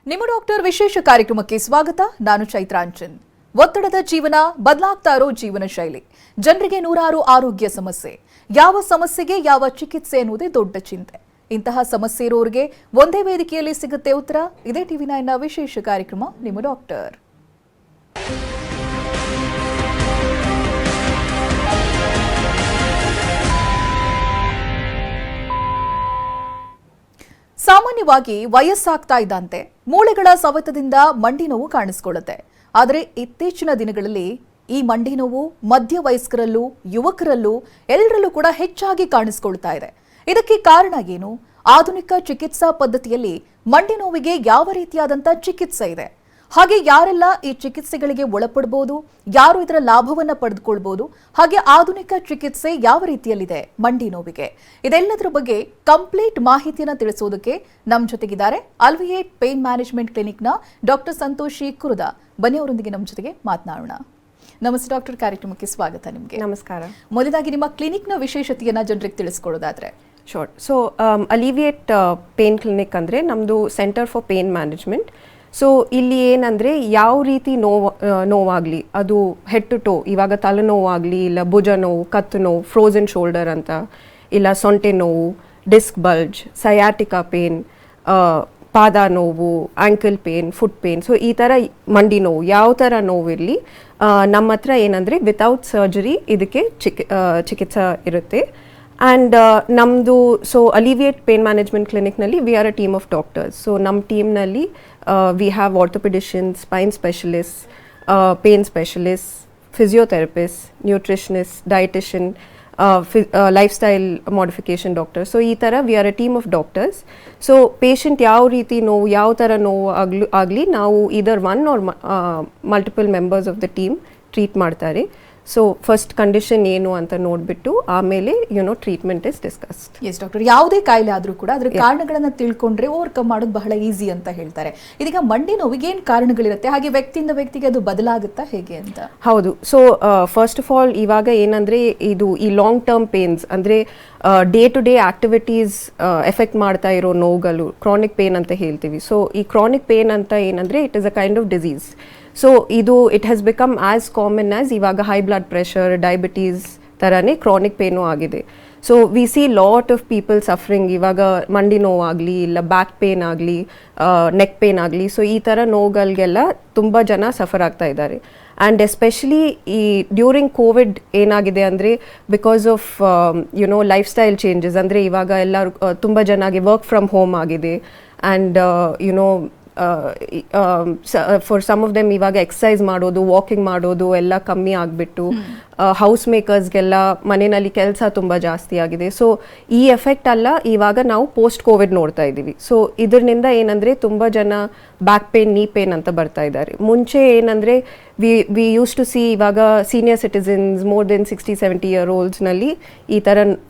ನಿಮ್ಮ ಡಾಕ್ಟರ್ ವಿಶೇಷ ಕಾರ್ಯಕ್ರಮಕ್ಕೆ ಸ್ವಾಗತ. ನಾನು ಚೈತ್ರಾಂಚನ್. ಒತ್ತಡದ ಜೀವನ, ಬದಲಾಗ್ತಾ ಇರೋ ಜೀವನ ಶೈಲಿ, ಜನರಿಗೆ ನೂರಾರು ಆರೋಗ್ಯ ಸಮಸ್ಯೆ. ಯಾವ ಸಮಸ್ಯೆಗೆ ಯಾವ ಚಿಕಿತ್ಸೆ ಎನ್ನುವುದೇ ದೊಡ್ಡ ಚಿಂತೆ. ಇಂತಹ ಸಮಸ್ಯೆ ಇರೋರಿಗೆ ಒಂದೇ ವೇದಿಕೆಯಲ್ಲಿ ಸಿಗುತ್ತೆ ಉತ್ತರ. ಇದೇ ಟಿವಿ9ನ ವಿಶೇಷ ಕಾರ್ಯಕ್ರಮ ನಿಮ್ಮ ಡಾಕ್ಟರ್. ಸಾಮಾನ್ಯವಾಗಿ ವಯಸ್ಸಾಗ್ತಾ ಇದ್ದಂತೆ ಮೂಳೆಗಳ ಸವೆತದಿಂದ ಮಂಡಿ ನೋವು ಕಾಣಿಸಿಕೊಳ್ಳುತ್ತೆ. ಆದರೆ ಇತ್ತೀಚಿನ ದಿನಗಳಲ್ಲಿ ಈ ಮಂಡಿ ನೋವು ಮಧ್ಯ ವಯಸ್ಕರಲ್ಲೂ ಯುವಕರಲ್ಲೂ ಎಲ್ಲರಲ್ಲೂ ಕೂಡ ಹೆಚ್ಚಾಗಿ ಕಾಣಿಸಿಕೊಳ್ತಾ ಇದೆ. ಇದಕ್ಕೆ ಕಾರಣ ಏನು? ಆಧುನಿಕ ಚಿಕಿತ್ಸಾ ಪದ್ಧತಿಯಲ್ಲಿ ಮಂಡಿ ನೋವಿಗೆ ಯಾವ ರೀತಿಯಾದಂಥ ಚಿಕಿತ್ಸೆ ಇದೆ? ಹಾಗೆ ಯಾರೆಲ್ಲ ಈ ಚಿಕಿತ್ಸೆಗಳಿಗೆ ಒಳಪಡಬಹುದು, ಯಾರು ಇದರ ಲಾಭವನ್ನ ಪಡೆದುಕೊಳ್ಬಹುದು, ಹಾಗೆ ಆಧುನಿಕ ಚಿಕಿತ್ಸೆ ಯಾವ ರೀತಿಯಲ್ಲಿದೆ ಮಂಡಿ ನೋವಿಗೆ, ಇದೆಲ್ಲದರ ಬಗ್ಗೆ ಕಂಪ್ಲೀಟ್ ಮಾಹಿತಿಯನ್ನು ತಿಳಿಸೋದಕ್ಕೆ ನಮ್ಮ ಜೊತೆಗಿದ್ದಾರೆ ಅಲ್ವಿಯೇಟ್ ಪೇನ್ ಮ್ಯಾನೇಜ್ಮೆಂಟ್ ಕ್ಲಿನಿಕ್ನ ಡಾಕ್ಟರ್ ಸಂತೋಷಿ ಕುರುದ. ಬನ್ನಿ ಅವರೊಂದಿಗೆ ನಮ್ಮ ಜೊತೆಗೆ ಮಾತನಾಡೋಣ. ನಮಸ್ತೆ ಡಾಕ್ಟರ್, ಕಾರ್ಯಕ್ರಮಕ್ಕೆ ಸ್ವಾಗತ. ನಿಮಗೆ ನಮಸ್ಕಾರ. ಮೊದಲಾಗಿ ನಿಮ್ಮ ಕ್ಲಿನಿಕ್ನ ವಿಶೇಷತೆಯನ್ನ ಜನರಿಗೆ ತಿಳಿಸ್ಕೊಡೋದಾದ್ರೆ. Sure. So alleviate pain clinic ಅಂದರೆ ನಮ್ಮದು centre for pain management. So ಇಲ್ಲಿ ಏನಂದರೆ ಯಾವ ರೀತಿ ನೋವಾಗಲಿ, ಅದು ಹೆಡ್ ಟು ಟೋ, ಇವಾಗ ತಲೆನೋವಾಗಲಿ, ಇಲ್ಲ ಭುಜ ನೋವು, ಕತ್ತು ನೋವು, ಫ್ರೋಝನ್ ಶೋಲ್ಡರ್ ಅಂತ, ಇಲ್ಲ ಸೊಂಟೆ ನೋವು, ಡಿಸ್ಕ್ ಬಲ್ಜ್, ಸಯಾಟಿಕಾ ಪೇನ್, ಪಾದ ನೋವು, ankle pain, foot pain, so ಈ ಥರ ಮಂಡಿ ನೋವು ಯಾವ ಥರ ನೋವಿರಲಿ ನಮ್ಮ ಹತ್ರ ಏನಂದರೆ ವಿತೌಟ್ ಸರ್ಜರಿ ಇದಕ್ಕೆ ಚಿಕಿತ್ಸೆ ಇರುತ್ತೆ. ಆ್ಯಂಡ್ ನಮ್ಮದು ಸೊ ಅಲಿವಿಯೇಟ್ ಪೇನ್ ಮ್ಯಾನೇಜ್ಮೆಂಟ್ ಕ್ಲಿನಿಕ್ನಲ್ಲಿ we are a team of doctors. So ನಮ್ಮ ಟೀಮ್ನಲ್ಲಿ we have orthopedicians, spine specialist, pain specialist, physiotherapist, nutritionist, dietician, lifestyle modification doctor. So ಈ ಥರ we are a team of doctors. So patient ಯಾವ ರೀತಿ ನೋವು, ಯಾವ ಥರ ನೋವು ಆಗಲಿ ನಾವು ಇದರ್ one or multiple members of the team treat ಮಾಡ್ತಾರೆ. ಸೊ ಫಸ್ಟ್ ಕಂಡೀಷನ್ ಏನು ಅಂತ ನೋಡಿಬಿಟ್ಟು ಆಮೇಲೆ treatment is discussed. S doctor, ಯಾವುದೇ ಕಾಯಿಲೆ ಆದರೂ ಕೂಡ ಅದರ ಕಾರಣಗಳನ್ನು ತಿಳ್ಕೊಂಡ್ರೆ ಓವರ್ಕಮ್ ಮಾಡೋದು ಬಹಳ ಈಸಿ ಅಂತ ಹೇಳ್ತಾರೆ. ಇದೀಗ ಮಂಡಿ ನೋವಿಗೆ ಏನು ಕಾರಣಗಳಿರುತ್ತೆ, ಹಾಗೆ ವ್ಯಕ್ತಿಯಿಂದ ವ್ಯಕ್ತಿಗೆ ಅದು ಬದಲಾಗುತ್ತಾ ಹೇಗೆ ಅಂತ? ಹೌದು. ಸೊ ಫಸ್ಟ್ ಆಫ್ ಆಲ್ ಇವಾಗ ಏನಂದರೆ ಇದು ಈ ಲಾಂಗ್ ಟರ್ಮ್ ಪೇನ್ಸ್ ಅಂದರೆ day to day activities effect ಮಾಡ್ತಾ ಇರೋ ನೋವುಗಳು ಕ್ರಾನಿಕ್ ಪೇನ್ ಅಂತ ಹೇಳ್ತೀವಿ. ಸೊ ಈ ಕ್ರಾನಿಕ್ ಪೇನ್ ಅಂತ ಏನಂದರೆ it is a kind of disease. So ಇದು it has become as common as ಇವಾಗ ಹೈ ಬ್ಲಡ್ ಪ್ರೆಷರ್, ಡಯಾಬಿಟೀಸ್ ಥರನೇ ಕ್ರಾನಿಕ್ ಪೇನು ಆಗಿದೆ. So we see lot of people suffering. ಇವಾಗ ಮಂಡಿ ನೋವಾಗಲಿ, ಇಲ್ಲ ಬ್ಯಾಕ್ ಪೇನ್ ಆಗಲಿ, ನೆಕ್ ಪೇನ್ ಆಗಲಿ, ಸೊ ಈ ಥರ ನೋವುಗಳಿಗೆಲ್ಲ ತುಂಬ ಜನ ಸಫರ್ ಆಗ್ತಾ ಇದ್ದಾರೆ. ಆ್ಯಂಡ್ ಎಸ್ಪೆಷಲಿ ಈ ಡ್ಯೂರಿಂಗ್ ಕೋವಿಡ್ ಏನಾಗಿದೆ ಅಂದರೆ because of lifestyle changes, ಅಂದರೆ ಇವಾಗ ಎಲ್ಲರೂ ತುಂಬ ಜನಗೆ ವರ್ಕ್ ಫ್ರಮ್ ಹೋಮ್ ಆಗಿದೆ. And for some of them ಇವಾಗ ಎಕ್ಸಸೈಸ್ ಮಾಡೋದು, ವಾಕಿಂಗ್ ಮಾಡೋದು ಎಲ್ಲ ಕಮ್ಮಿ ಆಗಿಬಿಟ್ಟು ಹೌಸ್ ಮೇಕರ್ಸ್ಗೆಲ್ಲ ಮನೆಯಲ್ಲಿ ಕೆಲಸ ತುಂಬ ಜಾಸ್ತಿ ಆಗಿದೆ. ಸೊ ಈ ಎಫೆಕ್ಟ್ ಅಲ್ಲ ಇವಾಗ ನಾವು ಪೋಸ್ಟ್ ಕೋವಿಡ್ ನೋಡ್ತಾ ಇದ್ದೀವಿ. ಸೊ ಇದರಿಂದ ಏನಂದರೆ ತುಂಬ ಜನ ಬ್ಯಾಕ್ ಪೇನ್, ನೀ ಪೇನ್ ಅಂತ ಬರ್ತಾ ಇದ್ದಾರೆ. ಮುಂಚೆ ಏನಂದರೆ ವಿ ಯೂಸ್ ಟು ಸಿ ಇವಾಗ senior citizens more than 60-70 year ಓಲ್ಡ್ಸ್ನಲ್ಲಿ ಈ ಥರ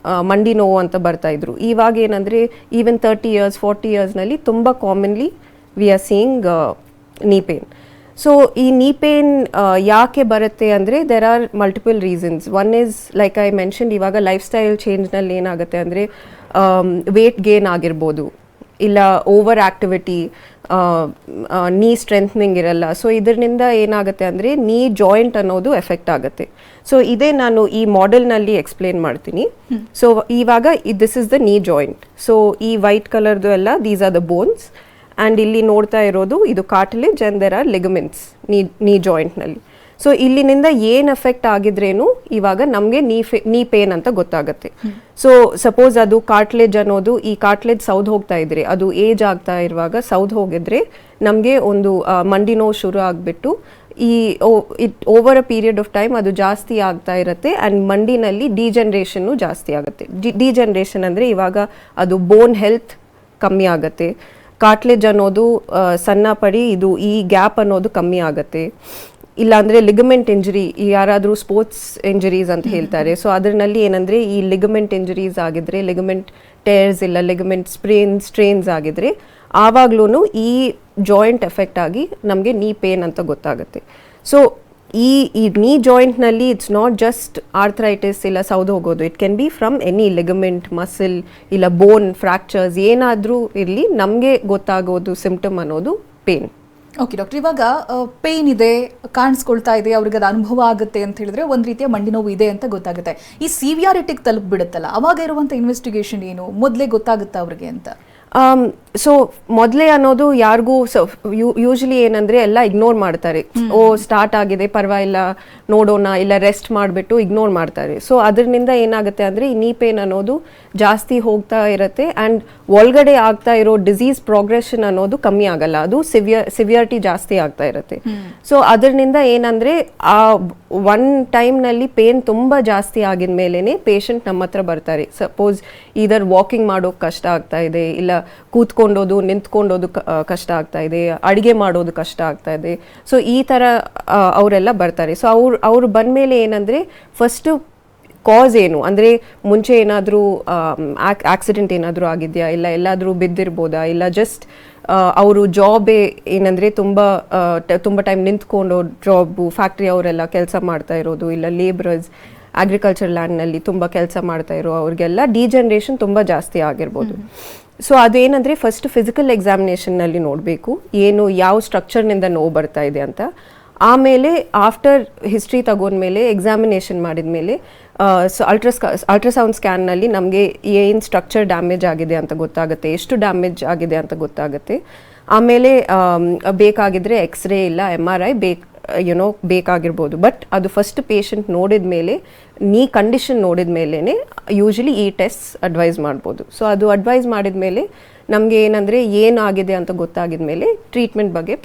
ಮಂಡಿ ನೋವು ಅಂತ ಬರ್ತಾ ಇದ್ರು. ಇವಾಗ ಏನಂದರೆ ಈವನ್ 30 years 40 yearsನಲ್ಲಿ ತುಂಬ ಕಾಮನ್ಲಿ ವಿ ಆರ್ ಸೀಯಿಂಗ್ ನೀ ಪೇನ್. ಸೊ ಈ ನೀ ಪೇನ್ ಯಾಕೆ ಬರುತ್ತೆ ಅಂದರೆ there are multiple reasons. One is like I mention, ಇವಾಗ ಲೈಫ್ ಸ್ಟೈಲ್ ಚೇಂಜ್ನಲ್ಲಿ ಏನಾಗುತ್ತೆ ಅಂದರೆ ವೇಟ್ ಗೇನ್ ಆಗಿರ್ಬೋದು, ಇಲ್ಲ ಓವರ್ ಆ್ಯಕ್ಟಿವಿಟಿ, ನೀ ಸ್ಟ್ರೆಂಥನಿಂಗ್ ಇರಲ್ಲ. ಸೊ ಇದರಿಂದ ಏನಾಗುತ್ತೆ ಅಂದರೆ ನೀ ಜಾಯಿಂಟ್ ಅನ್ನೋದು ಎಫೆಕ್ಟ್ ಆಗುತ್ತೆ. ಸೊ ಇದೇ ನಾನು ಈ ಮಾಡೆಲ್ನಲ್ಲಿ ಎಕ್ಸ್ಪ್ಲೇನ್ ಮಾಡ್ತೀನಿ. ಸೊ ಇವಾಗ this is the knee joint. So ಈ ವೈಟ್ ಕಲರ್ದು ಎಲ್ಲ these are the bones. And ಇಲ್ಲಿ ನೋಡ್ತಾ ಇರೋದು ಇದು cartilage and there are ligaments knee ಜಾಯಿಂಟ್ನಲ್ಲಿ. ಸೊ ಇಲ್ಲಿನಿಂದ ಏನು ಎಫೆಕ್ಟ್ ಆಗಿದ್ರೇನು ಇವಾಗ ನಮಗೆ ನೀ ಪೇನ್ ಅಂತ ಗೊತ್ತಾಗುತ್ತೆ. ಸೊ ಸಪೋಸ್ ಅದು ಕಾರ್ಟಿಲೇಜ್ ಅನ್ನೋದು, ಈ ಕಾರ್ಟಿಲೇಜ್ ಸೌದ್ ಹೋಗ್ತಾ ಇದ್ರೆ, ಅದು ಏಜ್ ಆಗ್ತಾ ಇರುವಾಗ ಸೌದ್ ಹೋಗಿದ್ರೆ ನಮಗೆ ಒಂದು ಮಂಡಿ ನೋವು ಶುರು ಆಗಿಬಿಟ್ಟು ಈ over a period of time ಅದು ಜಾಸ್ತಿ ಆಗ್ತಾ ಇರುತ್ತೆ. ಆ್ಯಂಡ್ ಮಂಡಿನಲ್ಲಿ ಡಿಜನ್ರೇಷನ್ನು ಜಾಸ್ತಿ ಆಗುತ್ತೆ. ಡಿಜನ್ರೇಷನ್ ಅಂದರೆ ಇವಾಗ ಅದು ಬೋನ್ ಹೆಲ್ತ್ ಕಮ್ಮಿ ಆಗುತ್ತೆ. ಕಾರ್ಟ್ಲೇಜ್ ಅನ್ನೋದು ಸಣ್ಣ ಪಡಿ, ಇದು ಈ ಗ್ಯಾಪ್ ಅನ್ನೋದು ಕಮ್ಮಿ ಆಗುತ್ತೆ. ಇಲ್ಲಾಂದರೆ ಲಿಗಮೆಂಟ್ ಇಂಜರಿ, ಯಾರಾದರೂ ಸ್ಪೋರ್ಟ್ಸ್ ಇಂಜರೀಸ್ ಅಂತ ಹೇಳ್ತಾರೆ. ಸೊ ಅದರಲ್ಲಿ ಏನಂದರೆ ಈ ಲಿಗಮೆಂಟ್ ಇಂಜರೀಸ್ ಆಗಿದ್ರೆ, ಲಿಗಮೆಂಟ್ ಟೇರ್ಸ್ ಇಲ್ಲ ಲಿಗಮೆಂಟ್ ಸ್ಟ್ರೇನ್ಸ್ ಆಗಿದ್ರೆ ಆವಾಗ್ಲೂ ಈ ಜಾಯಿಂಟ್ ಎಫೆಕ್ಟ್ ಆಗಿ ನಮಗೆ ನೀ ಪೇನ್ ಅಂತ ಗೊತ್ತಾಗುತ್ತೆ. ಸೊ ಈ ನೀ ಜಾಯಿಂಟ್ನಲ್ಲಿ ಇಟ್ಸ್ ನಾಟ್ ಜಸ್ಟ್ ಆರ್ಥ್ರೈಟಿಸ್ ಇಲ್ಲ ಸೌದು ಹೋಗೋದು. It can be from any ligament, muscle ಇಲ್ಲ ಬೋನ್ ಫ್ರ್ಯಾಕ್ಚರ್ಸ್ ಏನಾದರೂ ಇರಲಿ, ನಮಗೆ ಗೊತ್ತಾಗೋದು ಸಿಂಪ್ಟಮ್ ಅನ್ನೋದು ಪೇನ್. ಓಕೆ ಡಾಕ್ಟರ್, ಇವಾಗ ಪೇನ್ ಇದೆ, ಕಾಣಿಸ್ಕೊಳ್ತಾ ಇದೆ, ಅವ್ರಿಗೆ ಅದು ಅನುಭವ ಆಗುತ್ತೆ ಅಂತ ಹೇಳಿದ್ರೆ ಒಂದು ರೀತಿಯ ಮಂಡಿ ನೋವು ಇದೆ ಅಂತ ಗೊತ್ತಾಗುತ್ತೆ. ಈ ಸಿವಿಯಾರಿಟಿಗೆ ತಲುಪಿಬಿಡುತ್ತಲ್ಲ, ಅವಾಗ ಇರುವಂಥ ಇನ್ವೆಸ್ಟಿಗೇಷನ್ ಏನು, ಮೊದಲೇ ಗೊತ್ತಾಗುತ್ತಾ ಅವ್ರಿಗೆ ಅಂತ? ಸೊ ಮೊದಲೇ ಅನ್ನೋದು ಯಾರಿಗೂ ಯೂಶಲಿ ಏನಂದ್ರೆ ಎಲ್ಲ ಇಗ್ನೋರ್ ಮಾಡ್ತಾರೆ. ಸ್ಟಾರ್ಟ್ ಆಗಿದೆ ಪರವಾಗಿಲ್ಲ ನೋಡೋಣ, ಇಲ್ಲ ರೆಸ್ಟ್ ಮಾಡಿಬಿಟ್ಟು ಇಗ್ನೋರ್ ಮಾಡ್ತಾರೆ. ಸೊ ಅದರಿಂದ ಏನಾಗುತ್ತೆ ಅಂದ್ರೆ ಈ ನೀ ಪೇನ್ ಅನ್ನೋದು ಜಾಸ್ತಿ ಹೋಗ್ತಾ ಇರುತ್ತೆ ಆ್ಯಂಡ್ ಒಳಗಡೆ ಆಗ್ತಾ ಇರೋ ಡಿಸೀಸ್ ಪ್ರೋಗ್ರೆಷನ್ ಅನ್ನೋದು ಕಮ್ಮಿ ಆಗಲ್ಲ, ಅದು ಸಿವಿಯರಿಟಿ ಜಾಸ್ತಿ ಆಗ್ತಾ ಇರುತ್ತೆ. ಸೊ ಅದರಿಂದ ಏನಂದ್ರೆ ಆ ಒನ್ ಟೈಮ್ನಲ್ಲಿ ಪೇನ್ ತುಂಬ ಜಾಸ್ತಿ ಆಗಿದ ಮೇಲೇ ಪೇಷಂಟ್ ನಮ್ಮ ಹತ್ರ ಬರ್ತಾರೆ. ಸಪೋಸ್ ಇದರ್ ವಾಕಿಂಗ್ ಮಾಡೋಕೆ ಕಷ್ಟ ಆಗ್ತಾ ಇದೆ, ಇಲ್ಲ ಕೂತ್ಕೊಂಡೋದು ನಿಂತ್ಕೊಂಡೋದು ಕಷ್ಟ ಆಗ್ತಾ ಇದೆ, ಅಡುಗೆ ಮಾಡೋದು ಕಷ್ಟ ಆಗ್ತಾ ಇದೆ. ಸೊ ಈ ಥರ ಅವರೆಲ್ಲ ಬರ್ತಾರೆ. ಸೊ ಅವ್ರು ಬಂದಮೇಲೆ ಏನಂದರೆ ಫಸ್ಟು ಕಾಸ್ ಏನು ಅಂದರೆ ಮುಂಚೆ ಏನಾದರೂ ಆಕ್ಸಿಡೆಂಟ್ ಏನಾದರೂ ಆಗಿದೆಯಾ, ಇಲ್ಲ ಎಲ್ಲಾದರೂ ಬಿದ್ದಿರ್ಬೋದಾ, ಇಲ್ಲ ಜಸ್ಟ್ ಅವರು ಜಾಬೇ ಏನಂದರೆ ತುಂಬ ಟೈಮ್ ನಿಂತ್ಕೊಂಡು ಜಾಬು ಫ್ಯಾಕ್ಟ್ರಿ ಅವರೆಲ್ಲ ಕೆಲಸ ಮಾಡ್ತಾ ಇರೋದು, ಇಲ್ಲ ಲೇಬರರ್ಸ್ ಅಗ್ರಿಕಲ್ಚರ್ ಲ್ಯಾಂಡ್ನಲ್ಲಿ ತುಂಬ ಕೆಲಸ ಮಾಡ್ತಾ ಇರೋ ಅವ್ರಿಗೆಲ್ಲ ಡಿಜನ್ರೇಷನ್ ತುಂಬ ಜಾಸ್ತಿ ಆಗಿರ್ಬೋದು. ಸೊ ಅದೇನಂದರೆ ಫಸ್ಟ್ ಫಿಸಿಕಲ್ ಎಕ್ಸಾಮಿನೇಷನ್ನಲ್ಲಿ ನೋಡಬೇಕು ಏನು ಯಾವ ಸ್ಟ್ರಕ್ಚರ್ನಿಂದ ನೋವು ಬರ್ತಾ ಇದೆ ಅಂತ. ಆಮೇಲೆ ಆಫ್ಟರ್ ಹಿಸ್ಟ್ರಿ ತಗೊಂಡ್ಮೇಲೆ ಎಕ್ಸಾಮಿನೇಷನ್ ಮಾಡಿದ ಮೇಲೆ ಸೊ ಅಲ್ಟ್ರಾಸೌಂಡ್ ಸ್ಕ್ಯಾನ್ನಲ್ಲಿ ನಮಗೆ ಏನು ಸ್ಟ್ರಕ್ಚರ್ ಡ್ಯಾಮೇಜ್ ಆಗಿದೆ ಅಂತ ಗೊತ್ತಾಗುತ್ತೆ, ಎಷ್ಟು ಡ್ಯಾಮೇಜ್ ಆಗಿದೆ ಅಂತ ಗೊತ್ತಾಗುತ್ತೆ. ಆಮೇಲೆ ಬೇಕಾಗಿದ್ರೆ ಎಕ್ಸ್ರೇ ಇಲ್ಲ MRI ಬೇಕಾಗಿರ್ಬೋದು. ಬಟ್ ಅದು ಫಸ್ಟ್ ಪೇಷಂಟ್ ನೋಡಿದ ಮೇಲೆ ನೀ ಕಂಡೀಷನ್ ನೋಡಿದ ಮೇಲೇ ಯೂಶಲಿ ಈ ಟೆಸ್ಟ್ ಅಡ್ವೈಸ್ ಮಾಡ್ಬೋದು. ಸೊ ಅದು ಅಡ್ವೈಸ್ ಮಾಡಿದ ಮೇಲೆ ನಮಗೆ ಏನಂದರೆ ಏನಾಗಿದೆ ಅಂತ ಗೊತ್ತಾಗಿದ ಮೇಲೆ ಟ್ರೀಟ್ಮೆಂಟ್ ಬಗ್ಗೆ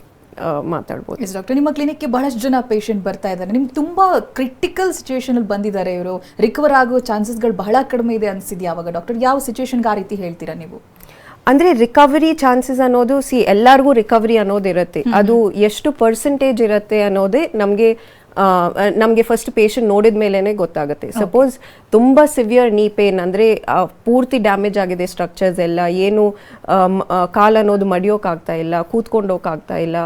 ಮಾತಾಡ್ಬೋದು. ಎಸ್ ಡಾಕ್ಟರ್, ನಿಮ್ಮ ಕ್ಲಿನಿಕ್ಗೆ ಬಹಳಷ್ಟು ಜನ ಪೇಷಂಟ್ ಬರ್ತಾ ಇದ್ದಾರೆ. ನಿಮ್ಗೆ ತುಂಬ ಕ್ರಿಟಿಕಲ್ ಸಿಚುವೇಶನಲ್ಲಿ ಬಂದಿದ್ದಾರೆ, ಇವರು ರಿಕವರ್ ಆಗೋ ಚಾನ್ಸಸ್ಗಳು ಬಹಳ ಕಡಿಮೆ ಇದೆ ಅನಿಸಿದ್ಯಾ ಅವಾಗ ಡಾಕ್ಟರ್? ಯಾವ ಸಿಚುವೇಶನ್ಗೆ ಆ ರೀತಿ ಹೇಳ್ತೀರಾ ನೀವು? ಅಂದರೆ ರಿಕವರಿ ಚಾನ್ಸಸ್ ಅನ್ನೋದು ಎಲ್ಲರಿಗೂ ರಿಕವರಿ ಅನ್ನೋದು ಇರುತ್ತೆ, ಅದು ಎಷ್ಟು ಪರ್ಸೆಂಟೇಜ್ ಇರುತ್ತೆ ಅನ್ನೋದೇ ನಮಗೆ ಫಸ್ಟ್ ಪೇಷಂಟ್ ನೋಡಿದ ಮೇಲೇ ಗೊತ್ತಾಗುತ್ತೆ. ಸಪೋಸ್ ತುಂಬ ಸಿವಿಯರ್ ನೀ ಪೇನ್ ಅಂದರೆ ಪೂರ್ತಿ ಡ್ಯಾಮೇಜ್ ಆಗಿದೆ ಸ್ಟ್ರಕ್ಚರ್ಸ್ ಎಲ್ಲ, ಏನು ಕಾಲು ಅನ್ನೋದು ಮಡಿಯೋಕ್ಕಾಗ್ತಾ ಇಲ್ಲ, ಕೂತ್ಕೊಂಡೋಗ್ತಾ ಇಲ್ಲ,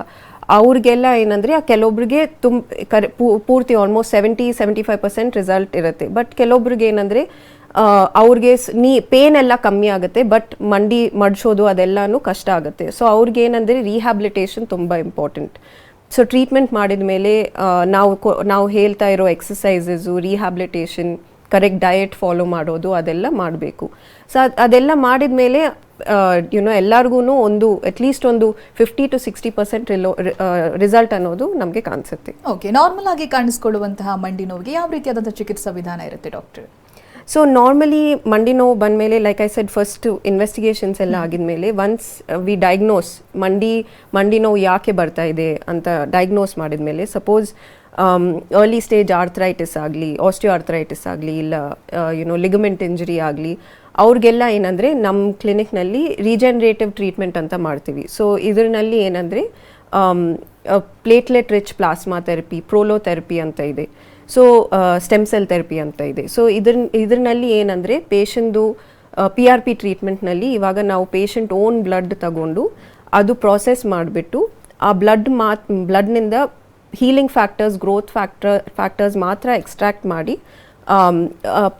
ಅವ್ರಿಗೆಲ್ಲ ಏನಂದರೆ ಕೆಲವೊಬ್ರಿಗೆ ಪೂರ್ತಿ ಆಲ್ಮೋಸ್ಟ್ 70-75% ರಿಸಲ್ಟ್ ಇರುತ್ತೆ. ಬಟ್ ಕೆಲವೊಬ್ರಿಗೆ ಏನಂದರೆ ಅವ್ರಿಗೆ ಪೇನ್ ಎಲ್ಲ ಕಮ್ಮಿ ಆಗುತ್ತೆ, ಬಟ್ ಮಂಡಿ ಮಡ್ಸೋದು ಅದೆಲ್ಲನೂ ಕಷ್ಟ ಆಗುತ್ತೆ. ಸೊ ಅವ್ರಿಗೆ ಏನಂದರೆ ರಿಹ್ಯಾಬಿಲಿಟೇಷನ್ ತುಂಬ ಇಂಪಾರ್ಟೆಂಟ್. ಸೊ ಟ್ರೀಟ್ಮೆಂಟ್ ಮಾಡಿದ ಮೇಲೆ ನಾವು ಹೇಳ್ತಾ ಇರೋ exercises, rehabilitation, correct diet follow ಮಾಡೋದು ಅದೆಲ್ಲ ಮಾಡಬೇಕು. ಸೊ ಅದೆಲ್ಲ ಮಾಡಿದ ಮೇಲೆ ಎಲ್ಲರಿಗೂ ಅಟ್ಲೀಸ್ಟ್ ಒಂದು 50-60% ರಿಸಲ್ಟ್ ಅನ್ನೋದು ನಮಗೆ ಕಾಣಿಸುತ್ತೆ. ಓಕೆ, ನಾರ್ಮಲ್ ಆಗಿ ಕಾಣಿಸ್ಕೊಳ್ಳುವಂತಹ ಮಂಡಿ ನೋವಿಗೆ ಯಾವ ರೀತಿಯಾದಂಥ ಚಿಕಿತ್ಸಾ ವಿಧಾನ ಇರುತ್ತೆ ಡಾಕ್ಟರ್? ಸೊ ನಾರ್ಮಲಿ ಮಂಡಿ ನೋವು ಬಂದಮೇಲೆ like I said first investigations ಎಲ್ಲ ಆಗಿದ್ಮೇಲೆ ಒನ್ಸ್ ವಿ ಡಯಾಗ್ನೋಸ್ ಮಂಡಿ ನೋವು ಯಾಕೆ ಬರ್ತಾ ಇದೆ ಅಂತ ಡಯಾಗ್ನೋಸ್ ಮಾಡಿದ್ಮೇಲೆ, ಸಪೋಸ್ ಅರ್ಲಿ ಸ್ಟೇಜ್ ಆರ್ಥ್ರೈಟಿಸ್ ಆಗಲಿ, ಆಸ್ಟಿಯೋ ಆರ್ಥ್ರೈಟಿಸ್ ಆಗಲಿ, ಇಲ್ಲ ಲಿಗಮೆಂಟ್ ಇಂಜರಿ ಆಗಲಿ, ಅವ್ರಿಗೆಲ್ಲ ಏನಂದರೆ ನಮ್ಮ ಕ್ಲಿನಿಕ್ನಲ್ಲಿ ರೀಜನರೇಟಿವ್ ಟ್ರೀಟ್ಮೆಂಟ್ ಅಂತ ಮಾಡ್ತೀವಿ. ಸೊ ಇದರಲ್ಲಿ ಏನಂದರೆ ಪ್ಲೇಟ್ಲೆಟ್ ರಿಚ್ ಪ್ಲಾಸ್ಮಾ ಥೆರಪಿ, ಪ್ರೋಲೋಥೆರಪಿ ಅಂತ ಇದೆ, ಸೊ ಸ್ಟೆಮ್ ಸೆಲ್ ಥೆರಪಿ ಅಂತ ಇದೆ. ಸೊ ಇದರಲ್ಲಿ ಏನಂದರೆ ಪೇಷಂಟ್ದು PRP ಟ್ರೀಟ್ಮೆಂಟ್ನಲ್ಲಿ ಇವಾಗ ನಾವು ಪೇಷಂಟ್ ಓನ್ ಬ್ಲಡ್ ತಗೊಂಡು ಅದು ಪ್ರಾಸೆಸ್ ಮಾಡಿಬಿಟ್ಟು ಆ ಬ್ಲಡ್ನಿಂದ ಹೀಲಿಂಗ್ ಫ್ಯಾಕ್ಟರ್ಸ್, ಗ್ರೋತ್ ಫ್ಯಾಕ್ಟರ್ಸ್ ಮಾತ್ರ ಎಕ್ಸ್ಟ್ರಾಕ್ಟ್ ಮಾಡಿ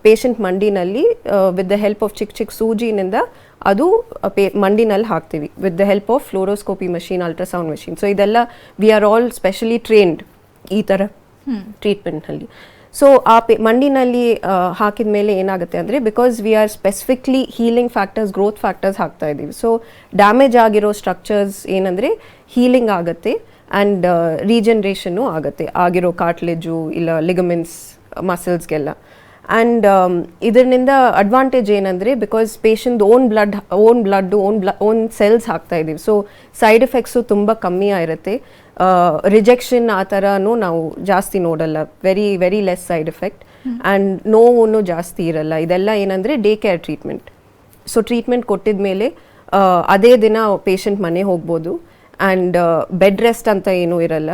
ಪೇಷಂಟ್ ಮಂಡಿನಲ್ಲಿ ವಿತ್ ದ ಹೆಲ್ಪ್ ಆಫ್ ಚಿಕ್ಕ ಸೂಜಿನಿಂದ ಅದು ಮಂಡಿನಲ್ಲಿ ಹಾಕ್ತೀವಿ with the help of fluoroscopy machine, ultrasound machine. So ಇದೆಲ್ಲ we are all specially trained ಈ ಥರ ಟ್ರೀಟ್ಮೆಂಟ್ನಲ್ಲಿ. ಸೊ ಆ ಮಂಡಿನಲ್ಲಿ ಹಾಕಿದ ಮೇಲೆ ಏನಾಗುತ್ತೆ ಅಂದರೆ because we are specifically healing factors, growth factors ಹಾಕ್ತಾ ಇದ್ದೀವಿ. ಸೊ ಡ್ಯಾಮೇಜ್ ಆಗಿರೋ ಸ್ಟ್ರಕ್ಚರ್ಸ್ ಏನಂದರೆ ಹೀಲಿಂಗ್ ಆಗುತ್ತೆ ಆ್ಯಂಡ್ ರೀಜನ್ರೇಷನ್ನು ಆಗುತ್ತೆ ಆಗಿರೋ ಕಾರ್ಟ್ಲೇಜು, ಇಲ್ಲ ಲಿಗಮೆಂಟ್ಸ್, ಮಸಲ್ಸ್ಗೆಲ್ಲ. ಆ್ಯಂಡ್ ಇದರಿಂದ ಅಡ್ವಾಂಟೇಜ್ ಏನಂದರೆ ಬಿಕಾಸ್ ಪೇಷಂಟ್ ಓನ್ ಸೆಲ್ಸ್ ಹಾಕ್ತಾ ಇದ್ದೀವಿ, ಸೊ ಸೈಡ್ ಎಫೆಕ್ಟ್ಸು ತುಂಬ ಕಮ್ಮಿ ಇರುತ್ತೆ. ರಿಜೆಕ್ಷನ್ ಆ ಥರನೂ ನಾವು ಜಾಸ್ತಿ ನೋಡಲ್ಲ, very less side effect, and ನೋವು ಜಾಸ್ತಿ ಇರಲ್ಲ. ಇದೆಲ್ಲ ಏನಂದರೆ day care treatment. So treatment ಕೊಟ್ಟಿದ ಮೇಲೆ ಅದೇ ದಿನ ಪೇಷಂಟ್ ಮನೆ ಹೋಗ್ಬೋದು ಆ್ಯಂಡ್ ಬೆಡ್ ರೆಸ್ಟ್ ಅಂತ ಏನೂ ಇರಲ್ಲ.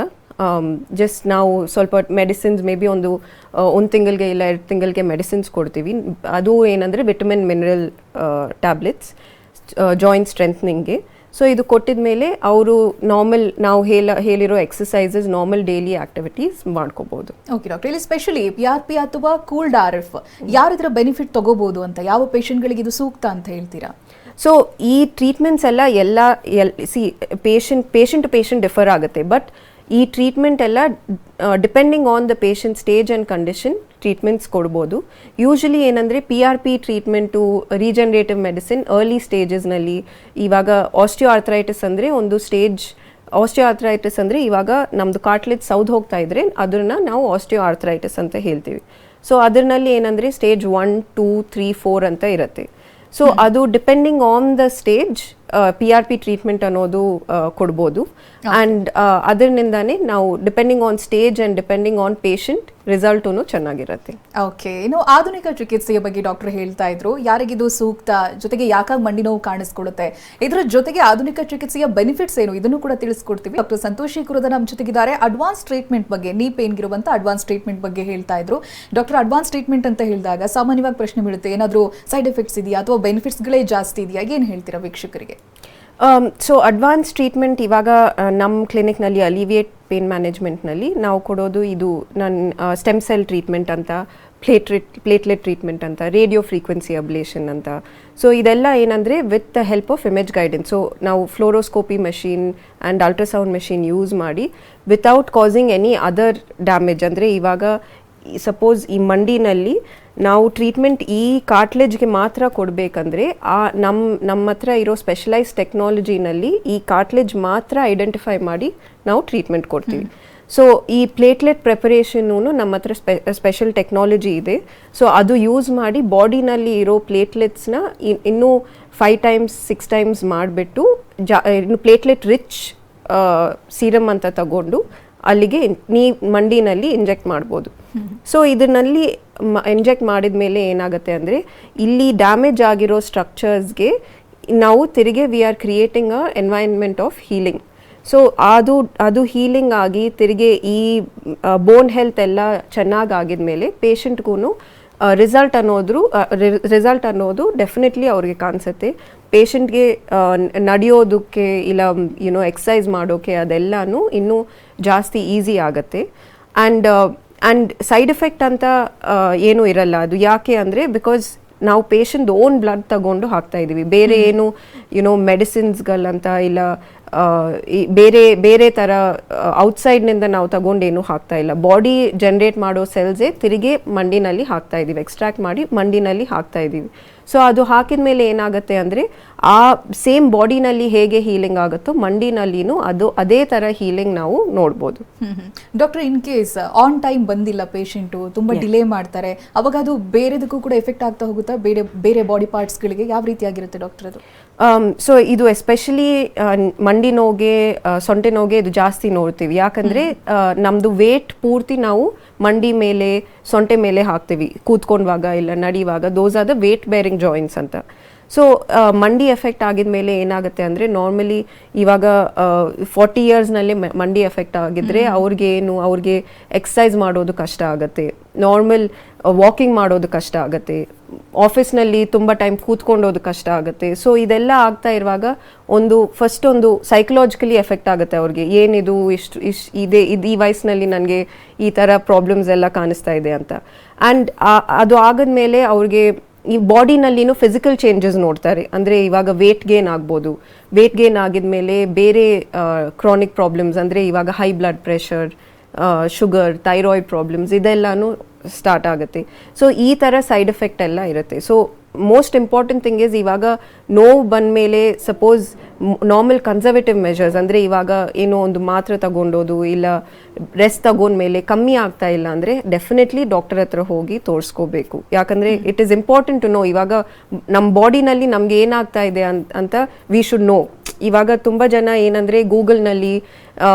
ಜಸ್ಟ್ ನಾವು ಸ್ವಲ್ಪ ಮೆಡಿಸಿನ್ಸ್ ಮೇ ಬಿ ಒಂದು ತಿಂಗಳಿಗೆ ಇಲ್ಲ 2 ತಿಂಗಳಿಗೆ ಮೆಡಿಸಿನ್ಸ್ ಕೊಡ್ತೀವಿ. ಅದು ಏನಂದರೆ ವಿಟಮಿನ್ ಮಿನರಲ್ ಟ್ಯಾಬ್ಲೆಟ್ಸ್ ಜಾಯಿಂಟ್ ಸ್ಟ್ರೆಂಥನಿಂಗ್ಗೆ. ಸೊ ಇದು ಕೊಟ್ಟಿದ ಮೇಲೆ ಅವರು ನಾರ್ಮಲ್ ನಾವು ಹೇಳಿರೋ ಎಕ್ಸಸೈಸಸ್, ನಾರ್ಮಲ್ ಡೈಲಿ ಆಕ್ಟಿವಿಟೀಸ್ ಮಾಡ್ಕೋಬಹುದು. ಓಕೆ ಡಾಕ್ಟರ್, ಇಲ್ಲಿ ಸ್ಪೆಷಲಿ PRP ಅಥವಾ ಕೂಲ್ಡ್ RF ಯಾರಿದ್ರ ಬೆನಿಫಿಟ್ ತಗೋಬಹುದು ಅಂತ, ಯಾವ ಪೇಷಂಟ್ಗಳಿಗೆ ಇದು ಸೂಕ್ತ ಅಂತ ಹೇಳ್ತೀರಾ? ಸೊ ಈ ಟ್ರೀಟ್ಮೆಂಟ್ಸ್ ಎಲ್ಲ ಪೇಷಂಟ್ ಟು ಪೇಷಂಟ್ ಡಿಫರ್ ಆಗುತ್ತೆ. ಬಟ್ ಈ ಟ್ರೀಟ್ಮೆಂಟ್ ಎಲ್ಲ depending on the patient stage and condition treatments ಕೊಡ್ಬೋದು. ಯೂಶಲಿ ಏನಂದರೆ PRP treatment, regenerative medicine early ಸ್ಟೇಜಸ್ನಲ್ಲಿ, ಇವಾಗ ಆಸ್ಟಿಯೋಆರ್ಥರೈಟಿಸ್ ಅಂದರೆ ಒಂದು ಸ್ಟೇಜ್, ಆಸ್ಟಿಯೋಆರ್ಥರೈಟಿಸ್ ಅಂದರೆ ಇವಾಗ ನಮ್ಮದು ಕಾರ್ಟ್ಲೇಜ್ ಸೌದ್ ಹೋಗ್ತಾ ಇದ್ರೆ ಅದನ್ನು ನಾವು ಆಸ್ಟಿಯೋಆರ್ಥರೈಟಿಸ್ ಅಂತ ಹೇಳ್ತೀವಿ. ಸೊ ಅದರಲ್ಲಿ ಏನಂದರೆ ಸ್ಟೇಜ್ 1, 2, 3, 4 ಅಂತ ಇರುತ್ತೆ. ಸೊ ಅದು depending on the stage PRP treatment ಅನ್ನೋದು ಕೊಡ್ಬೋದು. ಆ್ಯಂಡ್ ಅದರಿಂದಾನೇ ನಾವು depending on stage and depending on patient ರಿಸಲ್ಟೂ ಚೆನ್ನಾಗಿರುತ್ತೆ. ಓಕೆ, ಇನ್ನು ಆಧುನಿಕ ಚಿಕಿತ್ಸೆಯ ಬಗ್ಗೆ ಡಾಕ್ಟರ್ ಹೇಳ್ತಾ ಇದ್ರು, ಯಾರಿಗಿದು ಸೂಕ್ತ, ಜೊತೆಗೆ ಯಾಕಾಗಿ ಮಂಡಿ ನೋವು ಕಾಣಿಸ್ಕೊಳ್ಳುತ್ತೆ, ಇದರ ಜೊತೆಗೆ ಆಧುನಿಕ ಚಿಕಿತ್ಸೆಯ ಬೆನಿಫಿಟ್ಸ್ ಏನು, ಇದನ್ನು ಕೂಡ ತಿಳಿಸ್ಕೊಡ್ತೀವಿ. ಡಾಕ್ಟರ್ ಸಂತೋಷಿ ಕುರದ ನಮ್ಮ ಜೊತೆಗಿದ್ದಾರೆ. ಅಡ್ವಾನ್ಸ್ ಟ್ರೀಟ್ಮೆಂಟ್ ಬಗ್ಗೆ, ನೀ ಪೇನ್ಗಿರುವಂತ ಅಡ್ವಾನ್ಸ್ ಟ್ರೀಟ್ಮೆಂಟ್ ಬಗ್ಗೆ ಹೇಳ್ತಾ ಇದ್ರು. ಡಾಕ್ಟರ್, ಅಡ್ವಾನ್ಸ್ ಟ್ರೀಟ್ಮೆಂಟ್ ಅಂತ ಹೇಳಿದಾಗ ಸಾಮಾನ್ಯವಾಗಿ ಪ್ರಶ್ನೆ ಬೀಳುತ್ತೆ, ಏನಾದರೂ ಸೈಡ್ ಎಫೆಕ್ಟ್ಸ್ ಇದೆಯಾ ಅಥವಾ ಬೆನಿಫಿಟ್ಸ್ಗಳೇ ಜಾಸ್ತಿ ಇದೆಯಾ, ಏನು ಹೇಳ್ತೀರಾ ವೀಕ್ಷಕರಿಗೆ? ಸೊ ಅಡ್ವಾನ್ಸ್ ಟ್ರೀಟ್ಮೆಂಟ್ ಇವಾಗ ನಮ್ಮ ಕ್ಲಿನಿಕ್ನಲ್ಲಿ ಅಲಿವಿಯೇಟ್ ಪೇನ್ ಮ್ಯಾನೇಜ್ಮೆಂಟ್ನಲ್ಲಿ ನಾವು ಕೊಡೋದು ಇದು ಸ್ಟೆಮ್ ಸೆಲ್ ಟ್ರೀಟ್ಮೆಂಟ್ ಅಂತ, ಪ್ಲೇಟ್ಲೆಟ್ ಟ್ರೀಟ್ಮೆಂಟ್ ಅಂತ, ರೇಡಿಯೋ ಫ್ರೀಕ್ವೆನ್ಸಿ ಅಬ್ಲೇಷನ್ ಅಂತ. ಸೊ ಇದೆಲ್ಲ ಏನಂದರೆ with the help of image guidance. So ನಾವು fluoroscopy machine and ultrasound machine use ಮಾಡಿ without causing any other damage. ಅಂದರೆ ಇವಾಗ ಸಪೋಸ್ ಈ ಮಂಡಿನಲ್ಲಿ ನಾವು ಟ್ರೀಟ್ಮೆಂಟ್ ಈ ಕಾರ್ಟ್ಲೇಜ್ಗೆ ಮಾತ್ರ ಕೊಡಬೇಕಂದ್ರೆ ನಮ್ಮ ಹತ್ರ ಇರೋ ಸ್ಪೆಷಲೈಸ್ ಟೆಕ್ನಾಲಜಿನಲ್ಲಿ ಈ ಕಾರ್ಟ್ಲೇಜ್ ಮಾತ್ರ ಐಡೆಂಟಿಫೈ ಮಾಡಿ ನಾವು ಟ್ರೀಟ್ಮೆಂಟ್ ಕೊಡ್ತೀವಿ. ಸೊ ಈ ಪ್ಲೇಟ್ಲೆಟ್ ಪ್ರಿಪರೇಷನ್ನೂ ನಮ್ಮ ಹತ್ರ ಸ್ಪೆಷಲ್ ಟೆಕ್ನಾಲಜಿ ಇದೆ. ಸೊ ಅದು ಯೂಸ್ ಮಾಡಿ ಬಾಡಿನಲ್ಲಿ ಇರೋ ಪ್ಲೇಟ್ಲೆಟ್ಸ್ನ ಇನ್ನೂ 5 times 6 times ಮಾಡಿಬಿಟ್ಟು ಇನ್ನು ಪ್ಲೇಟ್ಲೆಟ್ ರಿಚ್ ಸೀರಮ್ ಅಂತ ತಗೊಂಡು ಅಲ್ಲಿಗೆ ಮಂಡಿನಲ್ಲಿ ಇಂಜೆಕ್ಟ್ ಮಾಡ್ಬೋದು. ಸೊ ಇದರಲ್ಲಿ ಇಂಜೆಕ್ಟ್ ಮಾಡಿದ ಮೇಲೆ ಏನಾಗುತ್ತೆ ಅಂದರೆ ಇಲ್ಲಿ ಡ್ಯಾಮೇಜ್ ಆಗಿರೋ ಸ್ಟ್ರಕ್ಚರ್ಸ್ಗೆ ನಾವು ತಿರುಗಿ we are creating a environment of healing. So ಅದು ಹೀಲಿಂಗ್ ಆಗಿ ತಿರುಗಿ ಈ ಬೋನ್ ಹೆಲ್ತ್ ಎಲ್ಲ ಚೆನ್ನಾಗಾಗಿದ ಮೇಲೆ ಪೇಷಂಟ್ಗೂ ರಿಸಲ್ಟ್ ಅನ್ನೋದು ಡೆಫಿನೆಟ್ಲಿ ಅವ್ರಿಗೆ ಕಾಣಿಸುತ್ತೆ. ಪೇಷಂಟ್ಗೆ ನಡೆಯೋದಕ್ಕೆ ಇಲ್ಲ ಎಕ್ಸಸೈಸ್ ಮಾಡೋಕ್ಕೆ ಅದೆಲ್ಲನೂ ಇನ್ನೂ ಜಾಸ್ತಿ ಈಸಿ ಆಗುತ್ತೆ. ಆ್ಯಂಡ್ ಸೈಡ್ ಎಫೆಕ್ಟ್ ಅಂತ ಏನೂ ಇರಲ್ಲ. ಅದು ಯಾಕೆ ಅಂದರೆ ಬಿಕಾಸ್ ನಾವು ಪೇಷಂಟ್ ಓನ್ ಬ್ಲಡ್ ತಗೊಂಡು ಹಾಕ್ತಾ ಇದ್ದೀವಿ. ಬೇರೆ ಏನು ಮೆಡಿಸಿನ್ಸ್ಗಳಂತ ಇಲ್ಲ ಬೇರೆ ಥರ ಔಟ್ಸೈಡ್ನಿಂದ ನಾವು ತಗೊಂಡೇನು ಹಾಕ್ತಾ ಇಲ್ಲ. ಬಾಡಿ ಜನ್ರೇಟ್ ಮಾಡೋ ಸೆಲ್ಸೇ ತಿರುಗಿ ಮಂಡಿನಲ್ಲಿ ಹಾಕ್ತಾ ಇದ್ದೀವಿ, ಎಕ್ಸ್ಟ್ರಾಕ್ಟ್ ಮಾಡಿ ಮಂಡಿನಲ್ಲಿ ಹಾಕ್ತಾ ಇದ್ದೀವಿ. ಸೊ ಅದು ಹಾಕಿದ ಮೇಲೆ ಏನಾಗುತ್ತೆ ಅಂದರೆ ಆ ಸೇಮ್ ಬಾಡಿನಲ್ಲಿ ಹೇಗೆ ಹೀಲಿಂಗ್ ಆಗುತ್ತೋ ಮಂಡಿನಲ್ಲಿನೂ ಅದೇ ಥರ ಹೀಲಿಂಗ್ ನಾವು ನೋಡ್ಬೋದು. Doctor, in case on time ಬಂದಿಲ್ಲ ಪೇಷಂಟು, ತುಂಬ ಡಿಲೇ ಮಾಡ್ತಾರೆ, ಅವಾಗ ಅದು ಬೇರೆದಕ್ಕೂ ಕೂಡ ಎಫೆಕ್ಟ್ ಆಗ್ತಾ ಹೋಗುತ್ತಾ? ಬೇರೆ ಬಾಡಿ ಪಾರ್ಟ್ಸ್ಗಳಿಗೆ ಯಾವ ರೀತಿಯಾಗಿರುತ್ತೆ ಡಾಕ್ಟರ್ ಅದು? ಸೊ ಇದು ಎಸ್ಪೆಷಲಿ ಮಂಡಿ ನೋವಿಗೆ, ಸೊಂಟೆ ನೋವಿಗೆ ಇದು ಜಾಸ್ತಿ ನೋಡ್ತೀವಿ. ಯಾಕಂದರೆ ನಮ್ಮದು ವೇಟ್ ಪೂರ್ತಿ ನಾವು ಮಂಡಿ ಮೇಲೆ, ಸೊಂಟೆ ಮೇಲೆ ಹಾಕ್ತೀವಿ ಕೂತ್ಕೊಂಡವಾಗ ಇಲ್ಲ ನಡೆಯುವಾಗ. Those are the weight bearing joints ಅಂತ. ಸೊ ಮಂಡಿ ಎಫೆಕ್ಟ್ ಆಗಿದ ಮೇಲೆ ಏನಾಗುತ್ತೆ ಅಂದರೆ ನಾರ್ಮಲಿ ಇವಾಗ 40 yearsನಲ್ಲೇ ಮಂಡಿ ಎಫೆಕ್ಟ್ ಆಗಿದ್ರೆ ಅವ್ರಿಗೆ ಎಕ್ಸಸೈಸ್ ಮಾಡೋದು ಕಷ್ಟ ಆಗುತ್ತೆ, ನಾರ್ಮಲ್ ವಾಕಿಂಗ್ ಮಾಡೋದು ಕಷ್ಟ ಆಗುತ್ತೆ, ಆಫೀಸ್ನಲ್ಲಿ ತುಂಬ ಟೈಮ್ ಕೂತ್ಕೊಂಡೋದು ಕಷ್ಟ ಆಗುತ್ತೆ. ಸೊ ಇದೆಲ್ಲ ಆಗ್ತಾ ಇರುವಾಗ ಫಸ್ಟ್ ಒಂದು ಸೈಕಲಾಜಿಕಲಿ ಎಫೆಕ್ಟ್ ಆಗುತ್ತೆ ಅವ್ರಿಗೆ. ಏನಿದು ಈ ವಯಸ್ಸಿನಲ್ಲಿ ನನಗೆ ಈ ಥರ ಪ್ರಾಬ್ಲಮ್ಸ್ ಎಲ್ಲ ಕಾಣಿಸ್ತಾ ಇದೆ ಅಂತ. ಆ್ಯಂಡ್ ಅದು ಆಗದ್ಮೇಲೆ ಅವ್ರಿಗೆ ಈ ಬಾಡಿನಲ್ಲಿನೂ ಫಿಸಿಕಲ್ ಚೇಂಜಸ್ ನೋಡ್ತಾರೆ. ಅಂದರೆ ಇವಾಗ ವೇಟ್ ಗೇನ್ ಆಗ್ಬೋದು. ವೇಟ್ ಗೇನ್ ಆಗಿದ್ಮೇಲೆ ಬೇರೆ ಕ್ರಾನಿಕ್ ಪ್ರಾಬ್ಲಮ್ಸ್ ಅಂದರೆ ಇವಾಗ high blood pressure, sugar, thyroid problems ಇದೆಲ್ಲನೂ ಸ್ಟಾರ್ಟ್ ಆಗುತ್ತೆ. ಸೊ ಈ ಥರ ಸೈಡ್ ಎಫೆಕ್ಟ್ ಎಲ್ಲ ಇರುತ್ತೆ. So most important thing is ಇವಾಗ ನೋವು ಬಂದಮೇಲೆ ಸಪೋಸ್ ನಾರ್ಮಲ್ ಕನ್ಸರ್ವೇಟಿವ್ ಮೆಷರ್ಸ್ ಅಂದರೆ ಇವಾಗ ಏನೋ ಒಂದು ಮಾತ್ರೆ ತಗೊಂಡೋದು ಇಲ್ಲ ರೆಸ್ಟ್ ತಗೊಂಡ್ಮೇಲೆ ಕಮ್ಮಿ ಆಗ್ತಾ ಇಲ್ಲ ಅಂದರೆ ಡೆಫಿನೆಟ್ಲಿ ಡಾಕ್ಟರ್ ಹತ್ರ ಹೋಗಿ ತೋರಿಸ್ಕೋಬೇಕು. ಯಾಕಂದರೆ it is important to know ಇವಾಗ ನಮ್ಮ ಬಾಡಿನಲ್ಲಿ ನಮ್ಗೆ ಏನಾಗ್ತಾ ಇದೆ ಅಂತ ವಿ ಶುಡ್ ನೋ. ಇವಾಗ ತುಂಬ ಜನ ಏನಂದರೆ ಗೂಗಲ್ನಲ್ಲಿ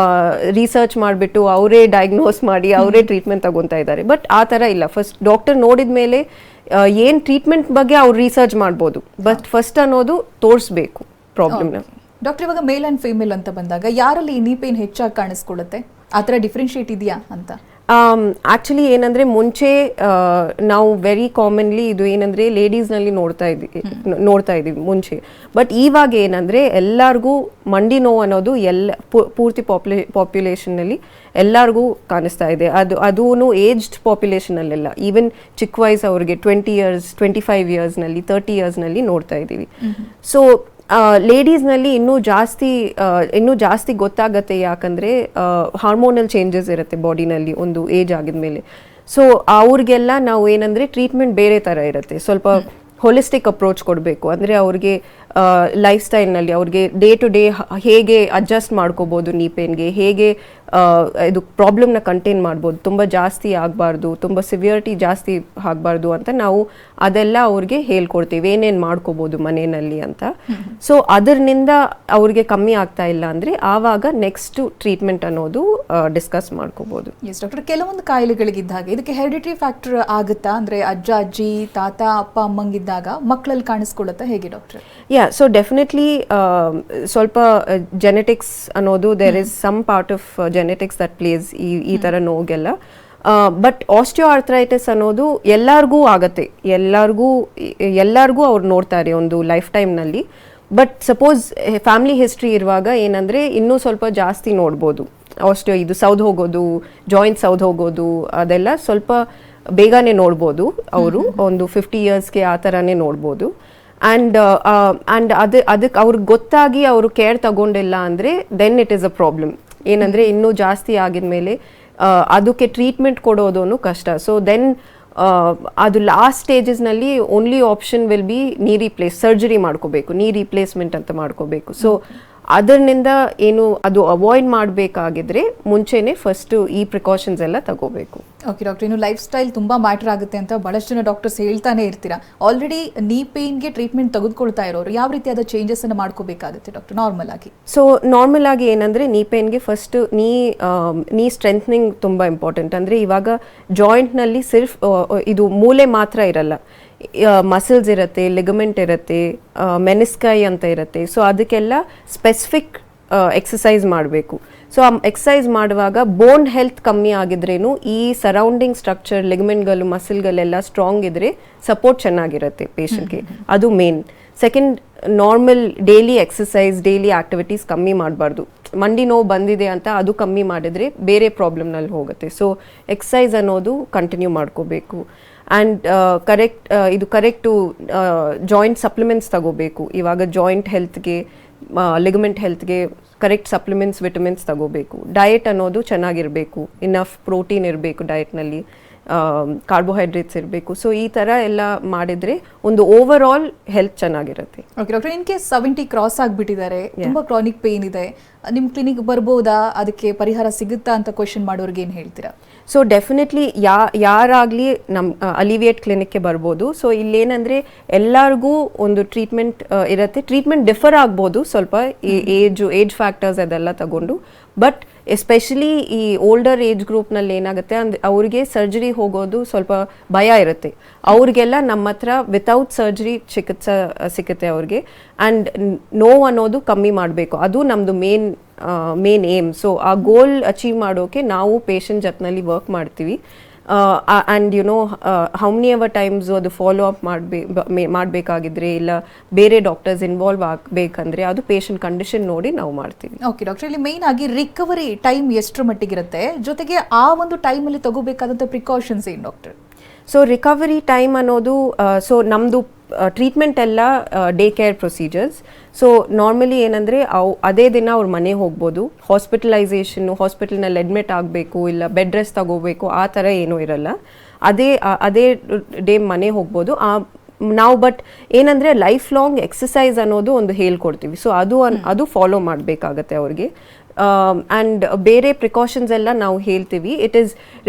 ರಿಸರ್ಚ್ ಮಾಡಿಬಿಟ್ಟು ಅವರೇ ಡಯಾಗ್ನೋಸ್ ಮಾಡಿ ಅವರೇ ಟ್ರೀಟ್ಮೆಂಟ್ ತಗೊತಾ ಇದ್ದಾರೆ. ಬಟ್ ಆ ಥರ ಇಲ್ಲ. ಫಸ್ಟ್ ಡಾಕ್ಟರ್ ನೋಡಿದ ಮೇಲೆ ಏನು ಟ್ರೀಟ್ಮೆಂಟ್ ಬಗ್ಗೆ ಅವ್ರು ರಿಸರ್ಚ್ ಮಾಡ್ಬೋದು, ಬಟ್ ಫಸ್ಟ್ ಅನ್ನೋದು ತೋರಿಸ್ಬೇಕು ಪ್ರಾಬ್ಲಮ್ನ. ಡಾಕ್ಟರ್, ಇವಾಗ ಮೇಲ್ ಆ್ಯಂಡ್ ಫೀಮೇಲ್ ಅಂತ ಬಂದಾಗ ಯಾರಲ್ಲಿ ಈ ನೀ ಪೇನ್ ಹೆಚ್ಚಾಗಿ ಕಾಣಿಸ್ಕೊಳ್ಳುತ್ತೆ? ಆ ಥರ ಡಿಫ್ರೆನ್ಶಿಯೇಟ್ ಇದೆಯಾ ಅಂತ? ಆ್ಯಕ್ಚುಲಿ ಏನಂದರೆ ಮುಂಚೆ ನಾವು ವೆರಿ ಕಾಮನ್ಲಿ ಇದು ಏನಂದರೆ ಲೇಡೀಸ್ನಲ್ಲಿ ನೋಡ್ತಾ ಇದ್ದೀವಿ ಮುಂಚೆ. ಬಟ್ ಇವಾಗ ಏನಂದರೆ ಎಲ್ಲರಿಗೂ ಮಂಡಿ ನೋವು ಅನ್ನೋದು ಪೂರ್ತಿ ಪಾಪ್ಯುಲೇಷನ್ನಲ್ಲಿ ಎಲ್ಲರಿಗೂ ಕಾಣಿಸ್ತಾ ಇದೆ. ಅದೂ ಏಜ್ಡ್ ಪಾಪ್ಯುಲೇಷನಲ್ಲೆಲ್ಲ, ಈವನ್ ಚಿಕ್ಕ ವಯಸ್ಸು ಅವ್ರಿಗೆ 20 years 25 yearsನಲ್ಲಿ 30 yearsನಲ್ಲಿ ನೋಡ್ತಾ ಇದ್ದೀವಿ. ಸೊ ಲೇಡೀಸ್ನಲ್ಲಿ ಇನ್ನೂ ಜಾಸ್ತಿ ಗೊತ್ತಾಗತ್ತೆ, ಯಾಕಂದರೆ ಹಾರ್ಮೋನಲ್ ಚೇಂಜಸ್ ಇರುತ್ತೆ ಬಾಡಿನಲ್ಲಿ ಒಂದು ಏಜ್ ಆಗಿದ್ಮೇಲೆ. ಸೊ ಅವ್ರಿಗೆಲ್ಲ ನಾವು ಏನಂದರೆ ಟ್ರೀಟ್ಮೆಂಟ್ ಬೇರೆ ಥರ ಇರುತ್ತೆ, ಸ್ವಲ್ಪ ಹೋಲಿಸ್ಟಿಕ್ ಅಪ್ರೋಚ್ ಕೊಡಬೇಕು. ಅಂದರೆ ಅವ್ರಿಗೆ ಲೈಫ್ ಸ್ಟೈಲ್ನಲ್ಲಿ ಅವ್ರಿಗೆ ಡೇ ಟು ಡೇ ಹೇಗೆ ಅಡ್ಜಸ್ಟ್ ಮಾಡ್ಕೋಬೋದು, ನೀ ಪೇನ್ಗೆ ಹೇಗೆ ಇದು ಪ್ರಾಬ್ಲಮ್ನ ಕಂಟೈನ್ ಮಾಡ್ಬೋದು, ತುಂಬ ಜಾಸ್ತಿ ಆಗಬಾರ್ದು, ತುಂಬ ಸಿವಿಯರಿಟಿ ಜಾಸ್ತಿ ಆಗಬಾರ್ದು ಅಂತ ನಾವು ಅದೆಲ್ಲ ಅವ್ರಿಗೆ ಹೇಳ್ಕೊಡ್ತೀವಿ, ಏನೇನು ಮಾಡ್ಕೋಬೋದು ಮನೆಯಲ್ಲಿ ಅಂತ. ಸೊ ಅದರಿಂದ ಅವ್ರಿಗೆ ಕಮ್ಮಿ ಆಗ್ತಾ ಇಲ್ಲ ಅಂದರೆ ಆವಾಗ ನೆಕ್ಸ್ಟ್ ಟ್ರೀಟ್ಮೆಂಟ್ ಅನ್ನೋದು ಡಿಸ್ಕಸ್ ಮಾಡ್ಕೋಬೋದು. ಎಸ್ ಡಾಕ್ಟರ್, ಕೆಲವೊಂದು ಕಾಯಿಲೆಗಳಿಗಿದ್ದ ಹಾಗೆ ಇದಕ್ಕೆ ಹೆರಿಡಿಟರಿ ಫ್ಯಾಕ್ಟರ್ ಆಗುತ್ತಾ? ಅಂದರೆ ಅಜ್ಜ ಅಜ್ಜಿ ತಾತ ಅಪ್ಪ ಅಮ್ಮಂಗಿದ್ದಾಗ ಮಕ್ಕಳಲ್ಲಿ ಕಾಣಿಸ್ಕೊಳ್ಳುತ್ತಾ, ಹೇಗೆ ಡಾಕ್ಟರ್? ಸೊ ಡೆಫಿನೆಟ್ಲಿ ಸ್ವಲ್ಪ ಜೆನೆಟಿಕ್ಸ್ ಅನ್ನೋದು there is some part of genetics that plays ಈ ಥರ ನೋಗೆಲ್ಲ. ಬಟ್ ಆಸ್ಟಿಯೋಆರ್ಥರೈಟಿಸ್ ಅನ್ನೋದು ಎಲ್ಲರಿಗೂ ಆಗತ್ತೆ, ಎಲ್ಲರಿಗೂ ಅವ್ರು ನೋಡ್ತಾರೆ ಒಂದು ಲೈಫ್ ಟೈಮ್ನಲ್ಲಿ. ಬಟ್ ಸಪೋಸ್ ಫ್ಯಾಮಿಲಿ ಹಿಸ್ಟ್ರಿ ಇರುವಾಗ ಏನಂದರೆ ಇನ್ನೂ ಸ್ವಲ್ಪ ಜಾಸ್ತಿ ನೋಡ್ಬೋದು. ಇದು ಸೌದು ಹೋಗೋದು, ಜಾಯಿಂಟ್ ಸೌದು ಹೋಗೋದು ಅದೆಲ್ಲ ಸ್ವಲ್ಪ ಬೇಗನೆ ನೋಡ್ಬೋದು. ಅವರು ಒಂದು 50 yearsಗೆ ಆ ಥರನೇ ನೋಡ್ಬೋದು. ಆ್ಯಂಡ್ ಅದಕ್ಕೆ ಅವ್ರಿಗೆ ಗೊತ್ತಾಗಿ ಅವರು ಕೇರ್ ತಗೊಂಡಿಲ್ಲ ಅಂದರೆ then it is a problem. ಏನಂದರೆ ಇನ್ನೂ ಜಾಸ್ತಿ ಆಗಿದ್ಮೇಲೆ ಅದಕ್ಕೆ ಟ್ರೀಟ್ಮೆಂಟ್ ಕೊಡೋದು ಕಷ್ಟ. ಸೊ ದೆನ್ ಅದು ಲಾಸ್ಟ್ ಸ್ಟೇಜಸ್ನಲ್ಲಿ only option will be surgery ಮಾಡ್ಕೋಬೇಕು, ನೀ ರಿಪ್ಲೇಸ್ಮೆಂಟ್ ಅಂತ ಮಾಡ್ಕೋಬೇಕು. ಸೊ ಅದರಿಂದ ಏನು ಅದು ಅವಾಯ್ಡ್ ಮಾಡಬೇಕಾಗಿದ್ರೆ ಮುಂಚೆನೆ ಫಸ್ಟ್ ಈ ಪ್ರಿಕಾಷನ್ಸ್ ಎಲ್ಲ ತಗೋಬೇಕು. ಓಕೆ ಡಾಕ್ಟರ್, ಇನ್ನು ಲೈಫ್ ಸ್ಟೈಲ್ ತುಂಬ ಮ್ಯಾಟರ್ ಆಗುತ್ತೆ ಅಂತ ಬಹಳಷ್ಟು ಜನ ಡಾಕ್ಟರ್ಸ್ ಹೇಳ್ತಾನೆ ಇರ್ತೀರಾ. ಆಲ್ರೆಡಿ ನೀ ಪೇನ್ಗೆ ಟ್ರೀಟ್ಮೆಂಟ್ ತೆಗೆದುಕೊಳ್ತಾ ಇರೋರು ಯಾವ ರೀತಿಯಾದ ಚೇಂಜಸ್ ಅನ್ನು ಮಾಡ್ಕೋಬೇಕಾಗುತ್ತೆ ಡಾಕ್ಟರ್ ನಾರ್ಮಲ್ ಆಗಿ? ಸೊ ನಾರ್ಮಲ್ ಆಗಿ ಏನಂದರೆ ನೀ ಪೇನ್ಗೆ ಫಸ್ಟ್ ನೀ ಸ್ಟ್ರೆಂಥನಿಂಗ್ ತುಂಬ ಇಂಪಾರ್ಟೆಂಟ್. ಅಂದರೆ ಇವಾಗ ಜಾಯಿಂಟ್ನಲ್ಲಿ ಇದು ಮೂಲೆ ಮಾತ್ರ ಇರಲ್ಲ, ಮಸಲ್ಸ್ ಇರುತ್ತೆ, ಲಿಗಮೆಂಟ್ ಇರುತ್ತೆ, ಮೆನಿಸ್ಕೈ ಅಂತ ಇರುತ್ತೆ. ಸೊ ಅದಕ್ಕೆಲ್ಲ ಸ್ಪೆಸಿಫಿಕ್ ಎಕ್ಸಸೈಸ್ ಮಾಡಬೇಕು. ಸೊ ಆ ಎಕ್ಸಸೈಸ್ ಮಾಡುವಾಗ ಬೋನ್ ಹೆಲ್ತ್ ಕಮ್ಮಿ ಆಗಿದ್ರೇನು ಈ ಸರೌಂಡಿಂಗ್ ಸ್ಟ್ರಕ್ಚರ್ ಲಿಗಮೆಂಟ್ಗಳು ಮಸಲ್ಗಳೆಲ್ಲ ಸ್ಟ್ರಾಂಗ್ ಇದ್ರೆ ಸಪೋರ್ಟ್ ಚೆನ್ನಾಗಿರುತ್ತೆ ಪೇಷಂಟ್ಗೆ, ಅದು main. Second, normal daily exercise, daily activities ಕಮ್ಮಿ ಮಾಡಬಾರ್ದು. ಮಂಡಿ ನೋವು ಬಂದಿದೆ ಅಂತ ಅದು ಕಮ್ಮಿ ಮಾಡಿದ್ರೆ ಬೇರೆ ಪ್ರಾಬ್ಲಮ್ನಲ್ಲಿ ಹೋಗುತ್ತೆ. ಸೊ ಎಕ್ಸಸೈಸ್ ಅನ್ನೋದು ಕಂಟಿನ್ಯೂ ಮಾಡ್ಕೋಬೇಕು. ಆ್ಯಂಡ್ ಕರೆಕ್ಟು ಜಾಯಿಂಟ್ ಸಪ್ಲಿಮೆಂಟ್ಸ್ ತಗೋಬೇಕು. ಇವಾಗ ಜಾಯಿಂಟ್ ಹೆಲ್ತ್ಗೆ, ಲಿಗಮೆಂಟ್ ಹೆಲ್ತ್ಗೆ ಕರೆಕ್ಟ್ ಸಪ್ಲಿಮೆಂಟ್ಸ್, ವಿಟಮಿನ್ಸ್ ತಗೋಬೇಕು. ಡಯಟ್ ಅನ್ನೋದು ಚೆನ್ನಾಗಿರಬೇಕು, ಇನಫ್ ಪ್ರೋಟೀನ್ ಇರಬೇಕು ಡಯಟ್ನಲ್ಲಿ, ಕಾರ್ಬೋಹೈಡ್ರೇಟ್ಸ್ ಇರಬೇಕು. ಸೊ ಈ ಥರ ಎಲ್ಲ ಮಾಡಿದರೆ ಒಂದು ಓವರ್ ಆಲ್ ಹೆಲ್ತ್ ಚೆನ್ನಾಗಿರುತ್ತೆ. Okay doctor, in case 70 cross ಆಗಿಬಿಟ್ಟಿದ್ದಾರೆ, ತುಂಬ ಕ್ರಾನಿಕ್ ಪೇನ್ ಇದೆ, ನಿಮ್ಮ ಕ್ಲಿನಿಕ್ ಬರ್ಬೋದಾ, ಅದಕ್ಕೆ ಪರಿಹಾರ ಸಿಗುತ್ತಾ ಅಂತ ಕ್ವೆಶನ್ ಮಾಡೋರಿಗೆ ಏನು ಹೇಳ್ತೀರಾ? ಸೊ ಡೆಫಿನೆಟ್ಲಿ ಯಾರಾಗಲಿ ನಮ್ಮ ಅಲಿವಿಯೇಟ್ ಕ್ಲಿನಿಕ್ಗೆ ಬರ್ಬೋದು. ಸೊ ಇಲ್ಲೇನಂದರೆ ಎಲ್ಲರಿಗೂ ಒಂದು ಟ್ರೀಟ್ಮೆಂಟ್ ಇರುತ್ತೆ. ಟ್ರೀಟ್ಮೆಂಟ್ ಡಿಫರ್ ಆಗ್ಬೋದು ಸ್ವಲ್ಪ, ಏಜ್ ಫ್ಯಾಕ್ಟರ್ಸ್ ಅದೆಲ್ಲ ತಗೊಂಡು. ಬಟ್ ಎಸ್ಪೆಷಲಿ ಈ ಓಲ್ಡರ್ ಏಜ್ ಗ್ರೂಪ್ನಲ್ಲಿ ಏನಾಗುತ್ತೆ ಅಂದರೆ ಅವ್ರಿಗೆ ಸರ್ಜರಿ ಹೋಗೋದು ಸ್ವಲ್ಪ ಭಯ ಇರುತ್ತೆ. ಅವ್ರಿಗೆಲ್ಲ ನಮ್ಮ ಹತ್ರ ವಿತೌಟ್ ಸರ್ಜರಿ ಚಿಕಿತ್ಸೆ ಸಿಗುತ್ತೆ ಅವ್ರಿಗೆ. ಆ್ಯಂಡ್ ನೋವು ಅನ್ನೋದು ಕಮ್ಮಿ ಮಾಡಬೇಕು, ಅದು ನಮ್ಮದು ಮೇನ್ ಏಮ್. ಸೊ ಆ ಗೋಲ್ ಅಚೀವ್ ಮಾಡೋಕ್ಕೆ ನಾವು ಪೇಷಂಟ್ ಜೊತೆನಲ್ಲಿ ವರ್ಕ್ ಮಾಡ್ತೀವಿ. And how many ever times ಅದು ಫಾಲೋ ಅಪ್ ಮಾಡಬೇಕಾಗಿದ್ರೆ ಇಲ್ಲ ಬೇರೆ ಡಾಕ್ಟರ್ಸ್ ಇನ್ವಾಲ್ವ್ ಆಗಬೇಕಂದ್ರೆ ಅದು ಪೇಷಂಟ್ ಕಂಡೀಷನ್ ನೋಡಿ ನಾವು ಮಾಡ್ತೀವಿ. ಓಕೆ ಡಾಕ್ಟರ್, ಇಲ್ಲಿ ಮೇನ್ ಆಗಿ ರಿಕವರಿ ಟೈಮ್ ಎಷ್ಟರ ಮಟ್ಟಿಗಿರುತ್ತೆ, ಜೊತೆಗೆ ಆ ಒಂದು ಟೈಮಲ್ಲಿ ತಗೋಬೇಕಾದಂಥ ಪ್ರಿಕಾಷನ್ಸ್ ಏನು ಡಾಕ್ಟರ್? ಸೊ ರಿಕವರಿ ಟೈಮ್ ಅನ್ನೋದು, ಸೊ ನಮ್ಮದು ಟ್ರೀಟ್ಮೆಂಟ್ ಎಲ್ಲ day care procedures. So normally ಏನಂದರೆ ಅದೇ ದಿನ ಅವ್ರ ಮನೆ ಹೋಗ್ಬೋದು. ಹಾಸ್ಪಿಟಲೈಸೇಷನ್ನು, ಹಾಸ್ಪಿಟಲ್ನಲ್ಲಿ ಅಡ್ಮಿಟ್ ಆಗಬೇಕು ಇಲ್ಲ ಬೆಡ್ ರೆಸ್ಟ್ ತಗೋಬೇಕು ಆ ಥರ ಏನೂ ಇರಲ್ಲ. ಅದೇ ಡೇ ಮನೆ ಹೋಗ್ಬೋದು ನಾವು. ಬಟ್ ಏನಂದರೆ ಲೈಫ್ ಲಾಂಗ್ ಎಕ್ಸಸೈಸ್ ಅನ್ನೋದು ಒಂದು ಹೇಳ್ಕೊಡ್ತೀವಿ. ಸೊ ಅದು ಫಾಲೋ ಮಾಡಬೇಕಾಗತ್ತೆ ಅವ್ರಿಗೆ. ಆ್ಯಂಡ್ ಬೇರೆ ಪ್ರಿಕಾಷನ್ಸ್ ಎಲ್ಲ ನಾವು ಹೇಳ್ತೀವಿ.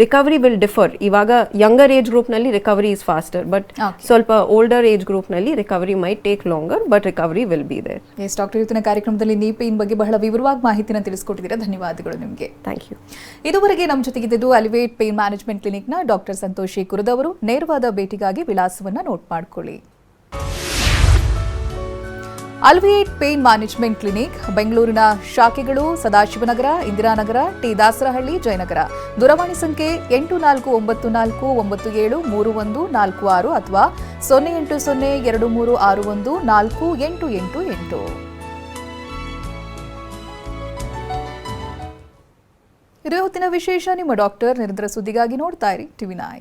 Recovery will differ. ಇವಾಗ ಯಂಗರ್ ಏಜ್ ಗ್ರೂಪ್ನಲ್ಲಿ ರಿಕವರಿ ಇಸ್ ಫಾಸ್ಟರ್, ಬಟ್ ಸ್ವಲ್ಪ ಓಲ್ಡರ್ ಏಜ್ ಗ್ರೂಪ್ನಲ್ಲಿ recovery might take longer, but recovery will be there. Yes doctor, ಇವತ್ತಿನ ಕಾರ್ಯಕ್ರಮದಲ್ಲಿ ನೀ ಪೇನ್ ಬಗ್ಗೆ ಬಹಳ ವಿವರವಾಗಿ ಮಾಹಿತಿನ ತಿಳಿಸ್ಕೊಟ್ಟಿದ್ದೀರಾ, ಧನ್ಯವಾದಗಳು ನಿಮಗೆ. Thank you. ಇದುವರೆಗೆ ನಮ್ಮ ಜೊತೆಗಿದ್ದು ಅಲಿವೇಟ್ ಪೇನ್ ಮ್ಯಾನೇಜ್ಮೆಂಟ್ ಕ್ಲಿನಿಕ್ನ ಡಾಕ್ಟರ್ ಸಂತೋಷಿ ಕುರುದವರು. ನೇರವಾದ ಭೇಟಿಗಾಗಿ ವಿಳಾಸವನ್ನು ನೋಟ್ ಮಾಡಿಕೊಳ್ಳಿ. ಅಲ್ವಿಯೇಟ್ ಪೇನ್ ಮ್ಯಾನೇಜ್ಮೆಂಟ್ ಕ್ಲಿನಿಕ್ ಬೆಂಗಳೂರಿನ ಶಾಖೆಗಳು ಸದಾಶಿವನಗರ, ಇಂದಿರಾನಗರ, ಟಿ ದಾಸರಹಳ್ಳಿ, ಜಯನಗರ. ದೂರವಾಣಿ ಸಂಖ್ಯೆ 8494973146 ಅಥವಾ 08023614888. ಇದು ಇವತ್ತಿನ ವಿಶೇಷ. ನಿಮ್ಮ ಡಾಕ್ಟರ್ ನಿರಂತರ ಸುದ್ದಿಗಾಗಿ ನೋಡ್ತಾ ಇರಿ TV9.